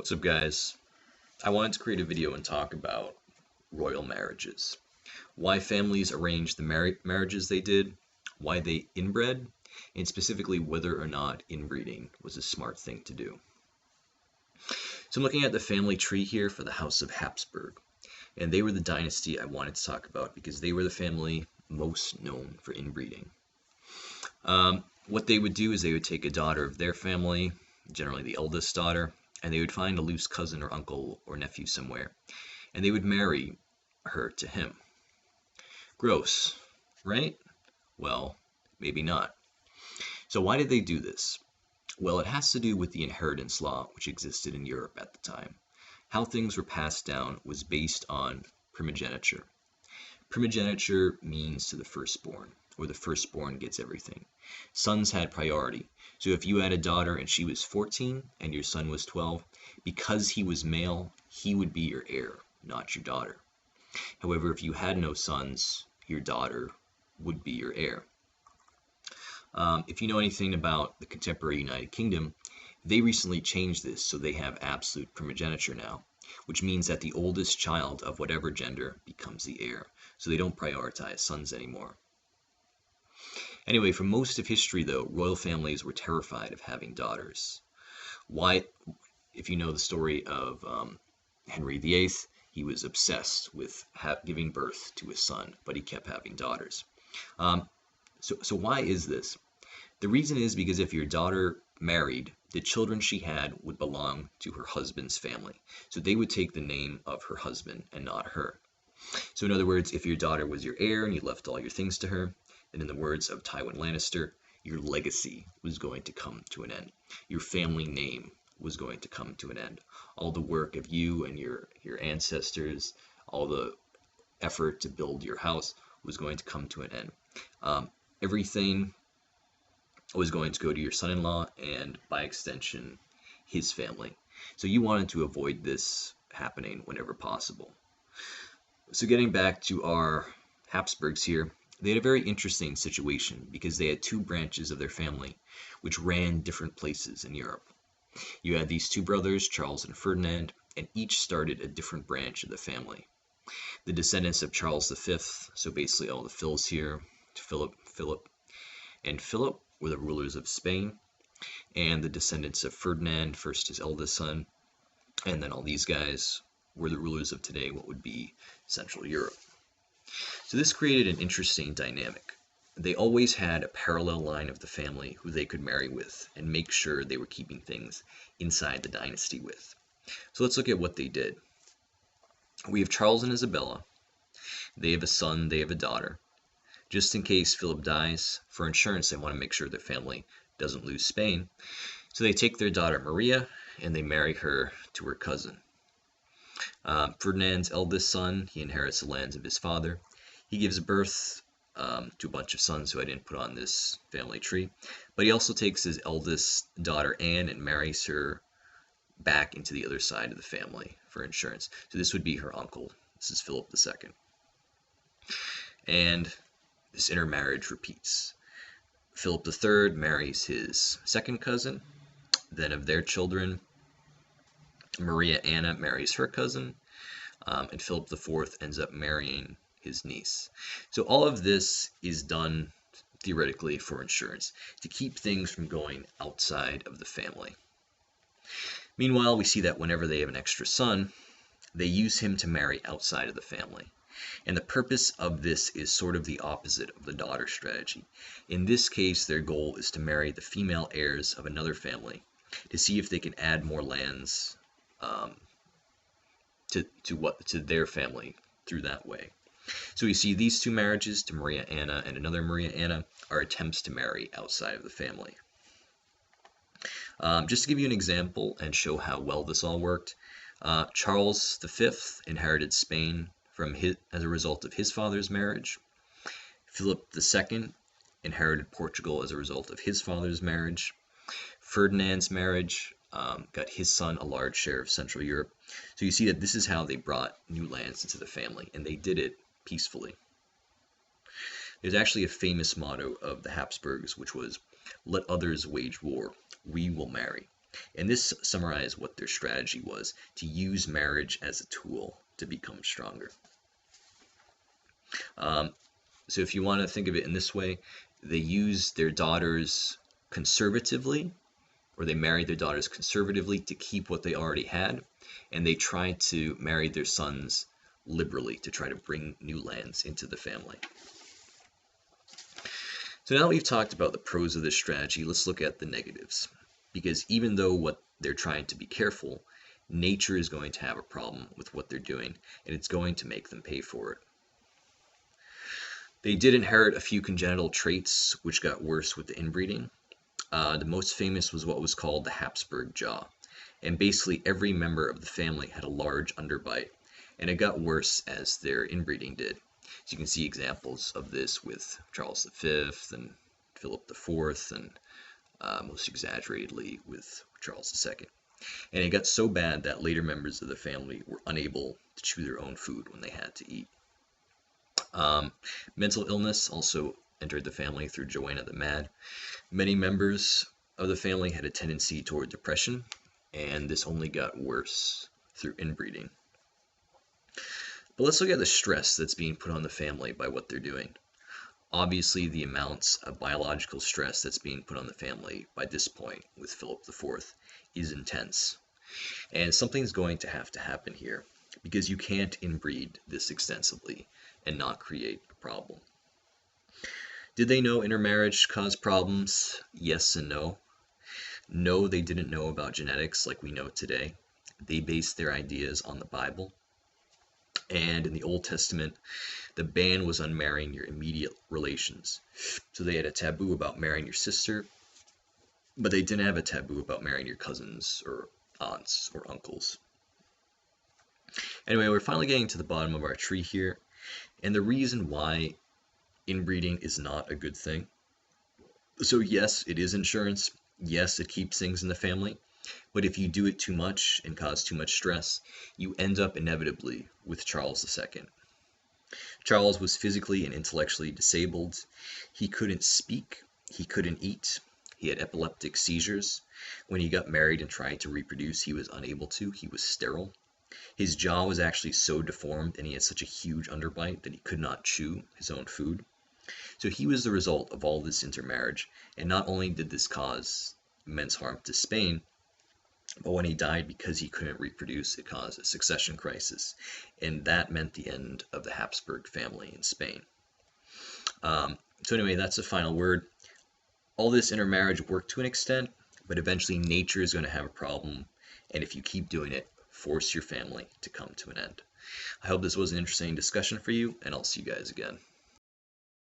What's up, guys? I wanted to create a video and talk about royal marriages. Why families arranged the marriages they did, why they inbred, and specifically whether or not inbreeding was a smart thing to do. So I'm looking at the family tree here for the House of Habsburg, and they were the dynasty I wanted to talk about because they were the family most known for inbreeding. What they would do is they would take a daughter of their family, generally the eldest daughter, and they would find a loose cousin or uncle or nephew somewhere, and they would marry her to him. Gross, right? Well, maybe not. So why did they do this? Well, it has to do with the inheritance law which existed in Europe at the time. How things were passed down was based on primogeniture. Primogeniture means to the firstborn, or the firstborn gets everything. Sons had priority. So if you had a daughter and she was 14 and your son was 12, because he was male, he would be your heir, not your daughter. However, if you had no sons, your daughter would be your heir. If you know anything about the contemporary United Kingdom, they recently changed this so they have absolute primogeniture now, which means that the oldest child of whatever gender becomes the heir. So they don't prioritize sons anymore. Anyway, for most of history, though, royal families were terrified of having daughters. Why? If you know the story of Henry VIII, he was obsessed with giving birth to a son, but he kept having daughters. So why is this? The reason is because if your daughter married, the children she had would belong to her husband's family. So they would take the name of her husband and not her. So in other words, if your daughter was your heir and you left all your things to her, then in the words of Tywin Lannister, your legacy was going to come to an end. Your family name was going to come to an end. All the work of you and your ancestors, all the effort to build your house was going to come to an end. Everything was going to go to your son-in-law and, by extension, his family. So you wanted to avoid this happening whenever possible. So getting back to our Habsburgs here, they had a very interesting situation because they had two branches of their family which ran different places in Europe. You had these two brothers, Charles and Ferdinand, and each started a different branch of the family. The descendants of Charles V, so basically all the Phils here, Philip, and Philip were the rulers of Spain, and the descendants of Ferdinand, first his eldest son, and then all these guys were the rulers of today, what would be Central Europe. So this created an interesting dynamic. They always had a parallel line of the family who they could marry with and make sure they were keeping things inside the dynasty with. So let's look at what they did. We have Charles and Isabella. They have a son, they have a daughter. Just in case Philip dies, for insurance, they want to make sure their family doesn't lose Spain. So they take their daughter Maria and they marry her to her cousin. Ferdinand's eldest son, he inherits the lands of his father. He gives birth to a bunch of sons who I didn't put on this family tree. But he also takes his eldest daughter Anne and marries her back into the other side of the family for insurance. So this would be her uncle. This is Philip II. And this intermarriage repeats. Philip III marries his second cousin. Then of their children, Maria Anna marries her cousin, and Philip IV ends up marrying his niece. So all of this is done theoretically for insurance, to keep things from going outside of the family. Meanwhile, we see that whenever they have an extra son, they use him to marry outside of the family. And the purpose of this is sort of the opposite of the daughter strategy. In this case, their goal is to marry the female heirs of another family to see if they can add more lands to their family through that way. So we see these two marriages to Maria Anna and another Maria Anna are attempts to marry outside of the family. Just to give you an example and show how well this all worked, Charles V inherited Spain as a result of his father's marriage. Philip II inherited Portugal as a result of his father's marriage. Ferdinand's marriage got his son a large share of Central Europe. So you see that this is how they brought new lands into the family, and they did it peacefully. There's actually a famous motto of the Habsburgs, which was, "Let others wage war, we will marry." And this summarized what their strategy was: to use marriage as a tool to become stronger. So if you want to think of it in this way, they used their daughters conservatively, or they married their daughters conservatively to keep what they already had, and they tried to marry their sons liberally to try to bring new lands into the family. So now that we've talked about the pros of this strategy, let's look at the negatives. Because even though what they're trying to be careful, nature is going to have a problem with what they're doing, and it's going to make them pay for it. They did inherit a few congenital traits, which got worse with the inbreeding. The most famous was what was called the Habsburg Jaw. And basically every member of the family had a large underbite, and it got worse as their inbreeding did. So you can see examples of this with Charles V and Philip IV, and most exaggeratedly with Charles II. And it got so bad that later members of the family were unable to chew their own food when they had to eat. Mental illness also entered the family through Joanna the Mad. Many members of the family had a tendency toward depression, and this only got worse through inbreeding. But let's look at the stress that's being put on the family by what they're doing. Obviously, the amounts of biological stress that's being put on the family by this point with Philip IV is intense. And something's going to happen here, because you can't inbreed this extensively and not create a problem. Did they know intermarriage caused problems? Yes and no. No, they didn't know about genetics like we know today. They based their ideas on the Bible. And in the Old Testament, the ban was on marrying your immediate relations. So they had a taboo about marrying your sister, but they didn't have a taboo about marrying your cousins or aunts or uncles. Anyway, we're finally getting to the bottom of our tree here. And the reason why inbreeding is not a good thing. So yes, it is insurance. Yes, it keeps things in the family. But if you do it too much and cause too much stress, you end up inevitably with Charles II. Charles was physically and intellectually disabled. He couldn't speak. He couldn't eat. He had epileptic seizures. When he got married and tried to reproduce, he was unable to. He was sterile. His jaw was actually so deformed, and he had such a huge underbite that he could not chew his own food. So he was the result of all this intermarriage, and not only did this cause immense harm to Spain, but when he died, because he couldn't reproduce, it caused a succession crisis, and that meant the end of the Habsburg family in Spain. So anyway, that's the final word. All this intermarriage worked to an extent, but eventually nature is going to have a problem, and if you keep doing it, force your family to come to an end. I hope this was an interesting discussion for you, and I'll see you guys again.